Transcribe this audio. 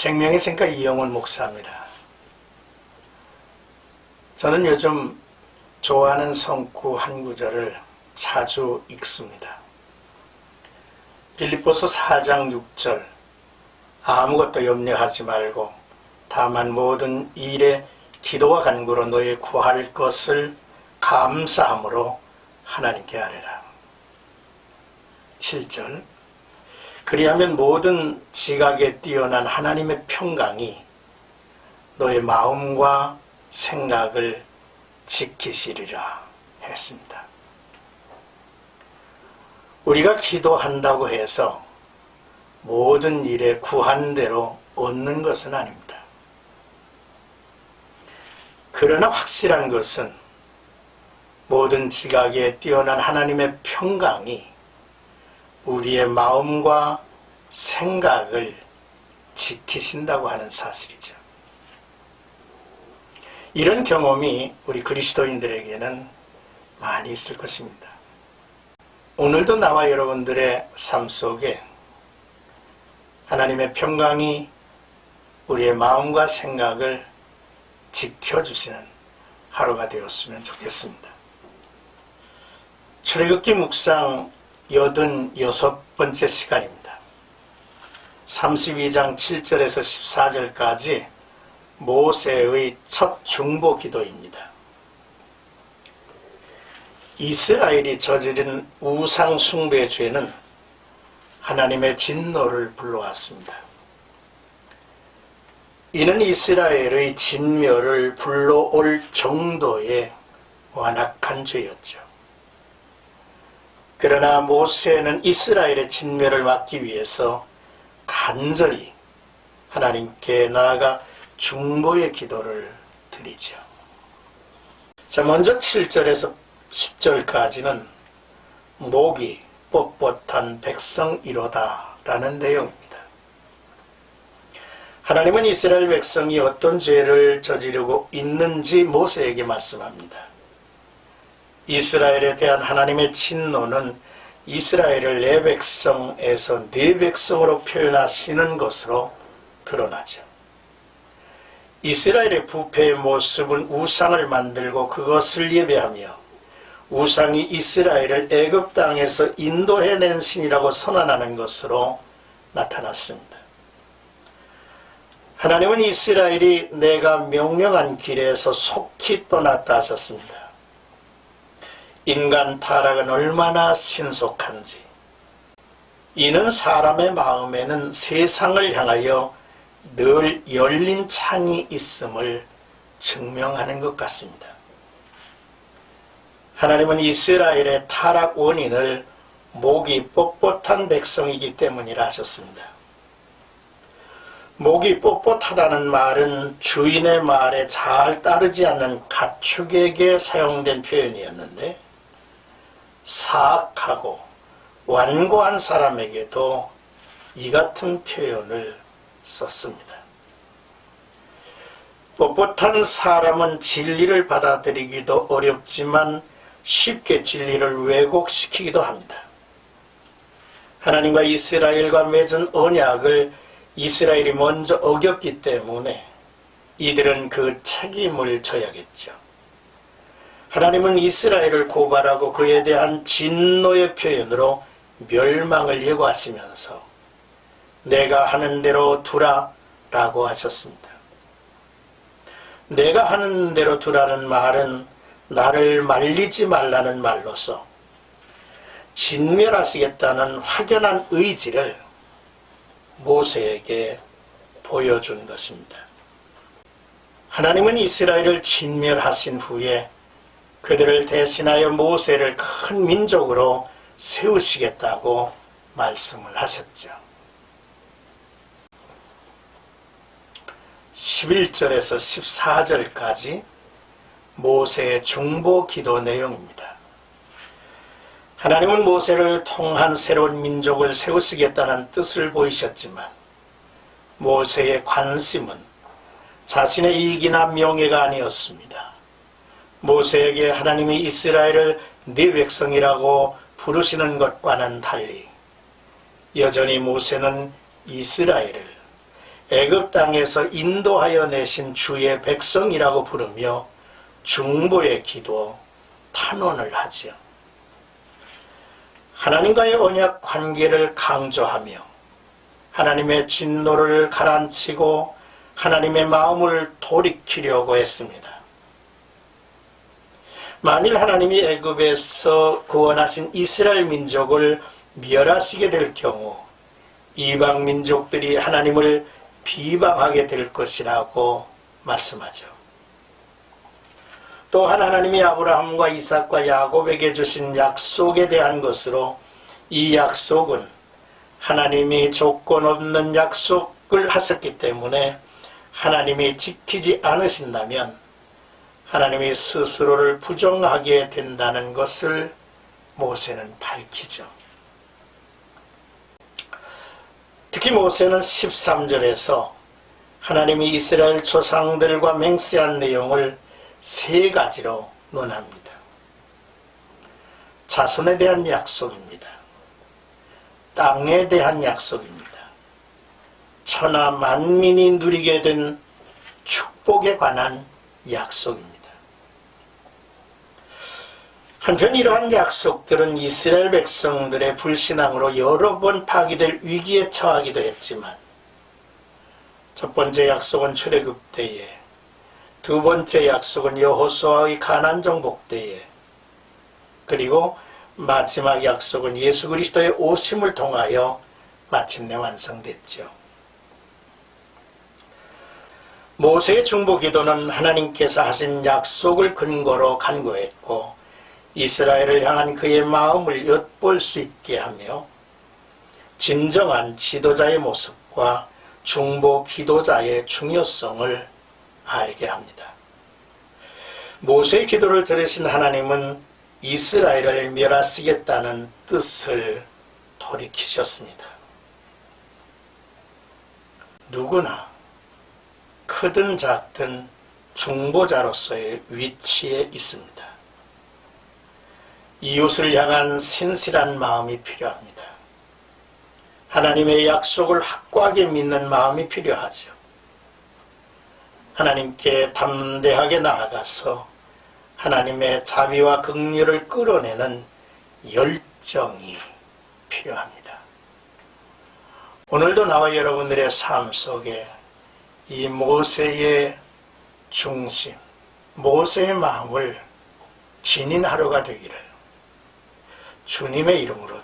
생명의 생각 이영훈 목사입니다. 저는 요즘 좋아하는 성구 한 구절을 자주 읽습니다. 빌립보서 4장 6절 아무것도 염려하지 말고 다만 모든 일에 기도와 간구로 너의 구할 것을 감사함으로 하나님께 아뢰라. 7절 그리하면 모든 지각에 뛰어난 하나님의 평강이 너의 마음과 생각을 지키시리라 했습니다. 우리가 기도한다고 해서 모든 일에 구한 대로 얻는 것은 아닙니다. 그러나 확실한 것은 모든 지각에 뛰어난 하나님의 평강이 우리의 마음과 생각을 지키신다고 하는 사실이죠. 이런 경험이 우리 그리스도인들에게는 많이 있을 것입니다. 오늘도 나와 여러분들의 삶 속에 하나님의 평강이 우리의 마음과 생각을 지켜주시는 하루가 되었으면 좋겠습니다. 출애굽기 묵상 86번째 시간입니다. 32장 7절에서 14절까지 모세의 첫 중보 기도입니다. 이스라엘이 저지른 우상 숭배의 죄는 하나님의 진노를 불러왔습니다. 이는 이스라엘의 진멸을 불러올 정도의 완악한 죄였죠. 그러나 모세는 이스라엘의 진멸을 막기 위해서 간절히 하나님께 나아가 중보의 기도를 드리죠. 자, 먼저 7절에서 10절까지는 목이 뻣뻣한 백성이로다 라는 내용입니다. 하나님은 이스라엘 백성이 어떤 죄를 저지르고 있는지 모세에게 말씀합니다. 이스라엘에 대한 하나님의 진노는 이스라엘을 내 백성에서 네 백성으로 표현하시는 것으로 드러나죠. 이스라엘의 부패의 모습은 우상을 만들고 그것을 예배하며 우상이 이스라엘을 애굽 땅에서 인도해낸 신이라고 선언하는 것으로 나타났습니다. 하나님은 이스라엘이 내가 명령한 길에서 속히 떠났다 하셨습니다. 인간 타락은 얼마나 신속한지, 이는 사람의 마음에는 세상을 향하여 늘 열린 창이 있음을 증명하는 것 같습니다. 하나님은 이스라엘의 타락 원인을 목이 뻣뻣한 백성이기 때문이라 하셨습니다. 목이 뻣뻣하다는 말은 주인의 말에 잘 따르지 않는 가축에게 사용된 표현이었는데 사악하고 완고한 사람에게도 이 같은 표현을 썼습니다. 뻣뻣한 사람은 진리를 받아들이기도 어렵지만 쉽게 진리를 왜곡시키기도 합니다. 하나님과 이스라엘과 맺은 언약을 이스라엘이 먼저 어겼기 때문에 이들은 그 책임을 져야겠죠. 하나님은 이스라엘을 고발하고 그에 대한 진노의 표현으로 멸망을 예고하시면서 내가 하는 대로 두라 라고 하셨습니다. 내가 하는 대로 두라는 말은 나를 말리지 말라는 말로서 진멸하시겠다는 확연한 의지를 모세에게 보여준 것입니다. 하나님은 이스라엘을 진멸하신 후에 그들을 대신하여 모세를 큰 민족으로 세우시겠다고 말씀을 하셨죠. 11절에서 14절까지 모세의 중보 기도 내용입니다. 하나님은 모세를 통한 새로운 민족을 세우시겠다는 뜻을 보이셨지만 모세의 관심은 자신의 이익이나 명예가 아니었습니다. 모세에게 하나님이 이스라엘을 네 백성이라고 부르시는 것과는 달리 여전히 모세는 이스라엘을 애굽 땅에서 인도하여 내신 주의 백성이라고 부르며 중보의 기도, 탄원을 하지요. 하나님과의 언약 관계를 강조하며 하나님의 진노를 가라앉히고 하나님의 마음을 돌이키려고 했습니다. 만일 하나님이 애굽에서 구원하신 이스라엘 민족을 멸하시게 될 경우 이방 민족들이 하나님을 비방하게 될 것이라고 말씀하죠. 또한 하나님이 아브라함과 이삭과 야곱에게 주신 약속에 대한 것으로 이 약속은 하나님이 조건 없는 약속을 하셨기 때문에 하나님이 지키지 않으신다면 하나님이 스스로를 부정하게 된다는 것을 모세는 밝히죠. 특히 모세는 13절에서 하나님이 이스라엘 조상들과 맹세한 내용을 세 가지로 논합니다. 자손에 대한 약속입니다. 땅에 대한 약속입니다. 천하 만민이 누리게 된 축복에 관한 약속입니다. 한편 이러한 약속들은 이스라엘 백성들의 불신앙으로 여러 번 파기될 위기에 처하기도 했지만 첫 번째 약속은 출애굽 때에, 두 번째 약속은 여호수아의 가나안 정복 때에, 그리고 마지막 약속은 예수 그리스도의 오심을 통하여 마침내 완성됐죠. 모세의 중보기도는 하나님께서 하신 약속을 근거로 간구했고 이스라엘을 향한 그의 마음을 엿볼 수 있게 하며 진정한 지도자의 모습과 중보 기도자의 중요성을 알게 합니다. 모세의 기도를 들으신 하나님은 이스라엘을 멸하시겠다는 뜻을 돌이키셨습니다. 누구나 크든 작든 중보자로서의 위치에 있습니다. 이웃을 향한 신실한 마음이 필요합니다. 하나님의 약속을 확고하게 믿는 마음이 필요하죠. 하나님께 담대하게 나아가서 하나님의 자비와 긍휼을 끌어내는 열정이 필요합니다. 오늘도 나와 여러분들의 삶 속에 이 모세의 중심, 모세의 마음을 지닌 하루가 되기를 주님의 이름으로